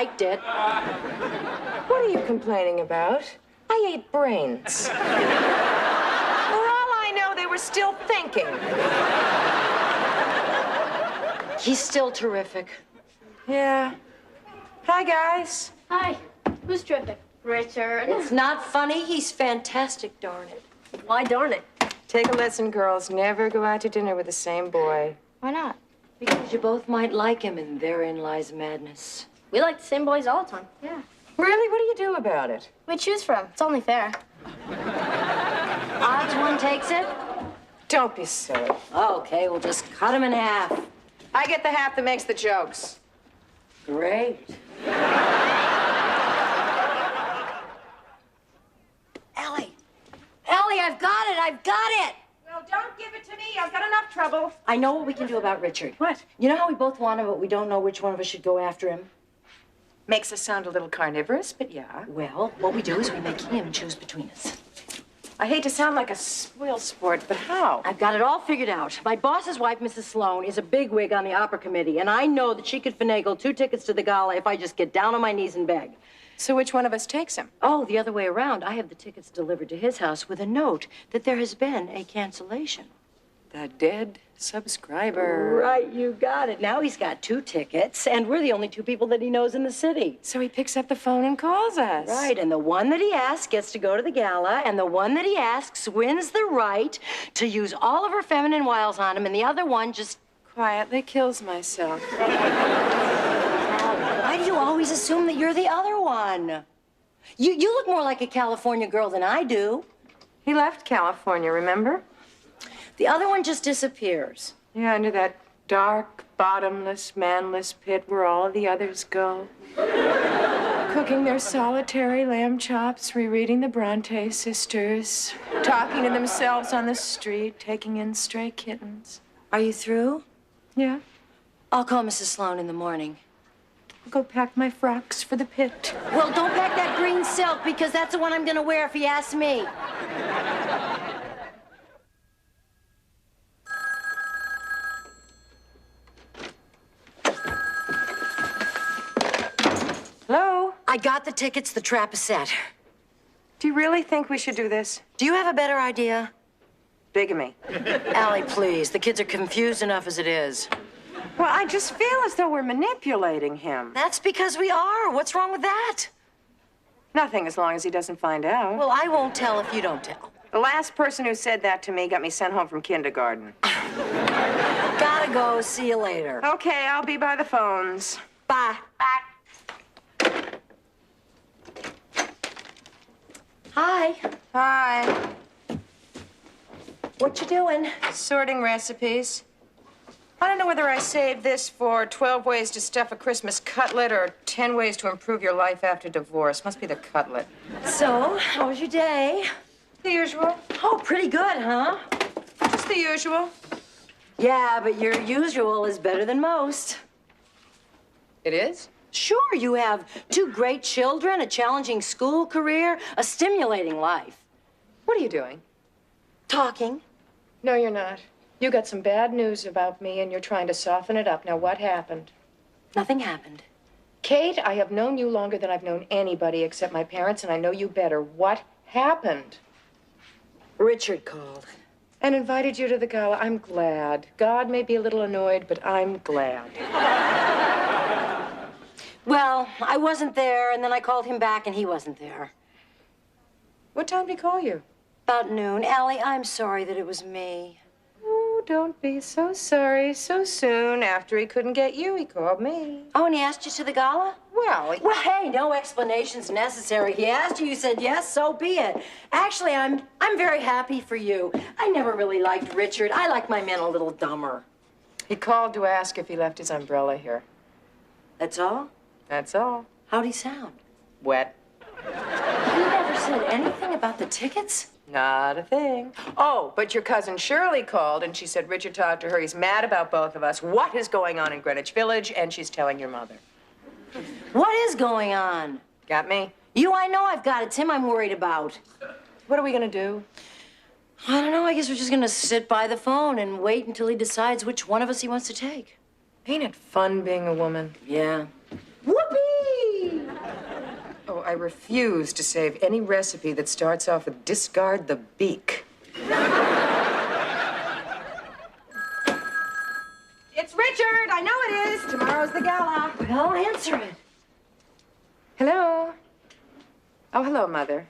liked it. What are you complaining about? I ate brains. For all I know, they were still thinking. He's still terrific. Yeah. Hi, guys. Hi. Who's terrific? Richard. It's not funny. He's fantastic, darn it. Why darn it? Take a lesson, girls. Never go out to dinner with the same boy. Why not? Because you both might like him, and therein lies madness. We like the same boys all the time. Yeah. Really? What do you do about it? We choose from. It's only fair. Odds one takes it? Don't be silly. Okay, we'll just cut him in half. I get the half that makes the jokes. Great. Allie! Allie, I've got it! I've got it! Well, don't give it to me. I've got enough trouble. I know what we can do about Richard. What? You know how we both want him, but we don't know which one of us should go after him? Makes us sound a little carnivorous, but yeah. Well, what we do is we make him choose between us. I hate to sound like a spoil sport, but how? I've got it all figured out. My boss's wife, Mrs. Sloan, is a bigwig on the opera committee, and I know that she could finagle 2 tickets to the gala if I just get down on my knees and beg. So which one of us takes him? Oh, the other way around. I have the tickets delivered to his house with a note that there has been a cancellation. The dead subscriber. Right, you got it. Now he's got 2 tickets, and we're the only 2 people that he knows in the city. So he picks up the phone and calls us. Right, and the one that he asks gets to go to the gala, and the one that he asks wins the right to use all of her feminine wiles on him, and the other one just quietly kills myself. Why do you always assume that you're the other one? You look more like a California girl than I do. He left California, remember? The other one just disappears. Yeah, into that dark, bottomless, manless pit where all of the others go. Cooking their solitary lamb chops, rereading the Bronte sisters, talking to themselves on the street, taking in stray kittens. Are you through? Yeah. I'll call Mrs. Sloan in the morning. I'll go pack my frocks for the pit. Well, don't pack that green silk, because that's the one I'm gonna wear if he asks me. Hello? I got the tickets. The trap is set. Do you really think we should do this? Do you have a better idea? Bigamy. Allie, please. The kids are confused enough as it is. Well, I just feel as though we're manipulating him. That's because we are. What's wrong with that? Nothing, as long as he doesn't find out. Well, I won't tell if you don't tell. The last person who said that to me got me sent home from kindergarten. Gotta go. See you later. Okay, I'll be by the phones. Bye. Bye. Hi. Hi. What you doing? Sorting recipes. I don't know whether I saved this for 12 ways to stuff a Christmas cutlet or 10 ways to improve your life after divorce. Must be the cutlet. So, how was your day? The usual. Oh, pretty good, huh? Just the usual. Yeah, but your usual is better than most. It is? Sure, you have 2 great children, a challenging school career, a stimulating life. What are you doing? Talking. No, you're not. You got some bad news about me, and you're trying to soften it up. Now, what happened? Nothing happened. Kate, I have known you longer than I've known anybody except my parents, and I know you better. What happened? Richard called. And invited you to the gala. I'm glad. God may be a little annoyed, but I'm glad. Well, I wasn't there, and then I called him back, and he wasn't there. What time did he call you? About noon. Allie, I'm sorry that it was me. Oh, don't be so sorry. So soon after he couldn't get you, he called me. Oh, and he asked you to the gala? Well, Well, hey, no explanations necessary. He asked you, you said yes, so be it. Actually, I'm very happy for you. I never really liked Richard. I like my men a little dumber. he called to ask if he left his umbrella here. That's all? That's all. How'd he sound? Wet. You never said anything about the tickets? Not a thing. Oh, but your cousin Shirley called, and she said Richard talked to her. He's mad about both of us. What is going on in Greenwich Village? And she's telling your mother. What is going on? Got me? You, I know I've got it. Tim, I'm worried about. What are we gonna do? I don't know. I guess we're just gonna sit by the phone and wait until he decides which one of us he wants to take. Ain't it fun being a woman? Yeah. Whoopee! I refuse to save any recipe that starts off with discard the beak. It's Richard! I know it is! Tomorrow's the gala. Well, answer it. Hello? Oh, hello, Mother.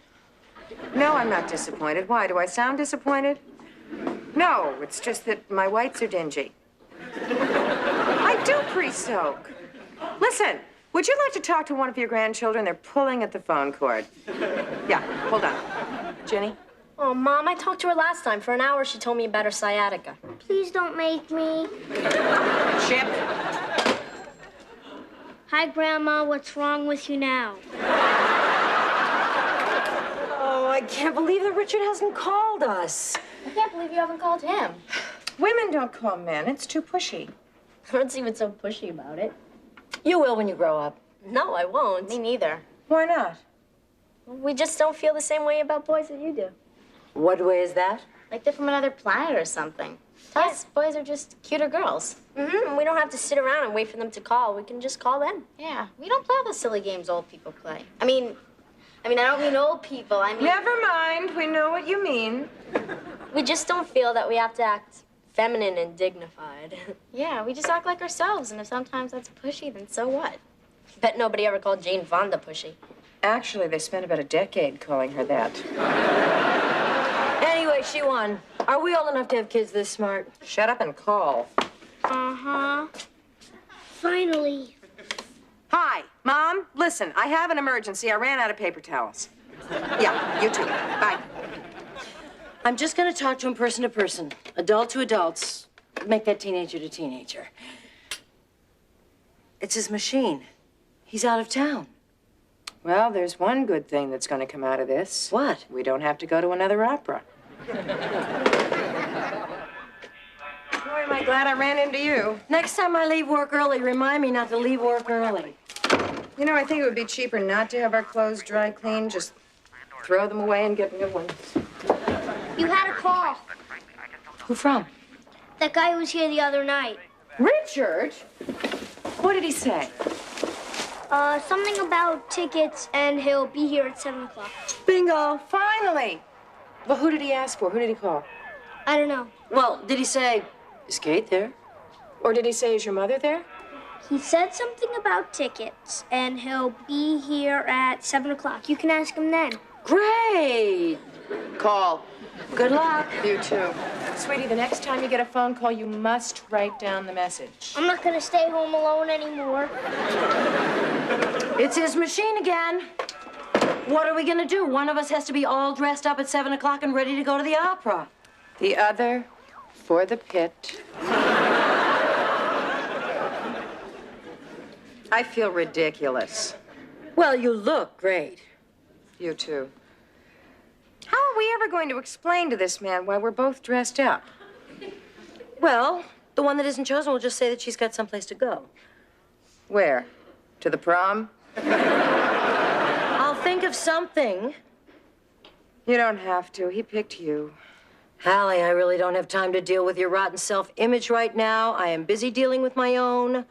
No, I'm not disappointed. Why? Do I sound disappointed? No, it's just that my whites are dingy. I do pre-soak. Listen, would you like to talk to one of your grandchildren? They're pulling at the phone cord. Yeah, hold on. Jenny? Oh, Mom, I talked to her last time. For an hour, she told me about her sciatica. Please don't make me. Chip? Hi, Grandma. What's wrong with you now? Oh, I can't believe that Richard hasn't called us. I can't believe you haven't called him. Women don't call men. It's too pushy. I don't see what's so pushy about it. You will when you grow up. No, I won't. Me neither. Why not? We just don't feel the same way about boys that you do. What way is that? Like they're from another planet or something. To us, boys are just cuter girls. Mm-hmm. We don't have to sit around and wait for them to call. We can just call them. Yeah, we don't play all the silly games old people play. I mean, I don't mean old people. I mean... Never mind. We know what you mean. We just don't feel that we have to act feminine and dignified. Yeah, we just act like ourselves, and if sometimes that's pushy, then so what? Bet nobody ever called Jane Fonda pushy. Actually, they spent about a decade calling her that. Anyway, she won. Are we old enough to have kids this smart? Shut up and call. Uh-huh. Finally. Hi, Mom. Listen, I have an emergency. I ran out of paper towels. Yeah, you too. Bye. I'm just going to talk to him person to person, adult to adults, make that teenager to teenager. It's his machine. He's out of town. Well, there's one good thing that's going to come out of this. What? We don't have to go to another opera. Boy, am I glad I ran into you. Next time I leave work early, remind me not to leave work early. You know, I think it would be cheaper not to have our clothes dry cleaned. Just throw them away and get new ones. You had a call. Who from? That guy who was here the other night. Richard? What did he say? Something about tickets, and he'll be here at 7 o'clock. Bingo. Finally. Well, who did he ask for? Who did he call? I don't know. Well, did he say, is Kate there? Or did he say, is your mother there? He said something about tickets, and he'll be here at 7 o'clock. You can ask him then. Great. Call. Good luck. You too. Sweetie, the next time you get a phone call, you must write down the message. I'm not gonna stay home alone anymore. It's his machine again. What are we gonna do? One of us has to be all dressed up at 7 o'clock and ready to go to the opera. The other for the pit. I feel ridiculous. Well, you look great. You too. How are we ever going to explain to this man why we're both dressed up? Well, the one that isn't chosen will just say that she's got someplace to go. Where? To the prom? I'll think of something. You don't have to. He picked you. Allie, I really don't have time to deal with your rotten self-image right now. I am busy dealing with my own.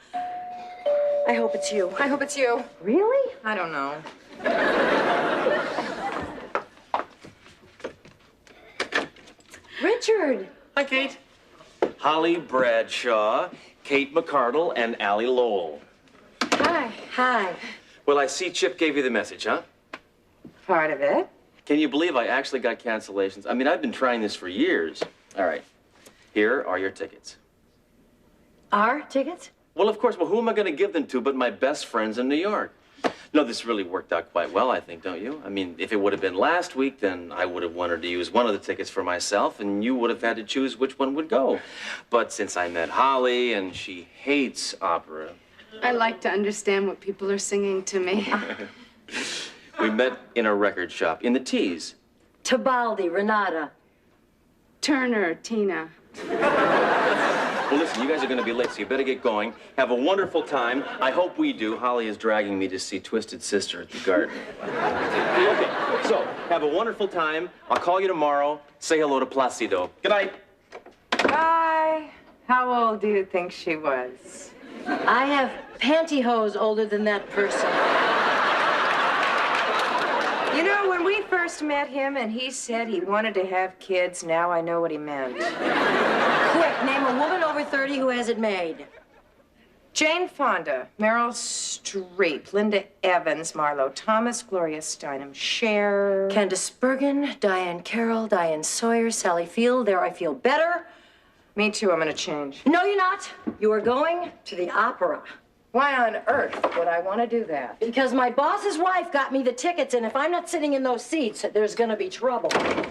I hope it's you. I hope it's you. Really? I don't know. Richard. Hi, Kate. Holly Bradshaw, Kate McCardle, and Allie Lowell. Hi. Hi. Well, I see Chip gave you the message, huh? Part of it. Can you believe I actually got cancellations? I mean, I've been trying this for years. All right. Here are your tickets. Our tickets? Well, of course. Well, who am I going to give them to but my best friends in New York? No, this really worked out quite well, I think, don't you? I mean, if it would have been last week, then I would have wanted to use one of the tickets for myself, and you would have had to choose which one would go. But since I met Holly, and she hates opera... I like to understand what people are singing to me. We met in a record shop, in the Tees. Tibaldi, Renata. Turner, Tina. Well, listen, you guys are going to be late, so you better get going. Have a wonderful time. I hope we do. Holly is dragging me to see Twisted Sister at the Garden. Okay, so have a wonderful time. I'll call you tomorrow. Say hello to Placido. Good night. Bye. How old do you think she was? I have pantyhose older than that person. first met him and he said he wanted to have kids, now I know what he meant. Quick, name a woman over 30 who has it made. Jane Fonda, Meryl Streep, Linda Evans, Marlo Thomas, Gloria Steinem, Cher. Candace Bergen, Diane Carroll, Diane Sawyer, Sally Field. There, I feel better. Me too, I'm gonna change. No, you're not. You are going to the opera. Why on earth would I want to do that? Because my boss's wife got me the tickets, and if I'm not sitting in those seats, there's gonna be trouble.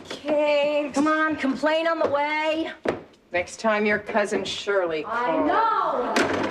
Kate. Come on, complain on the way. Next time your cousin Shirley calls. I know!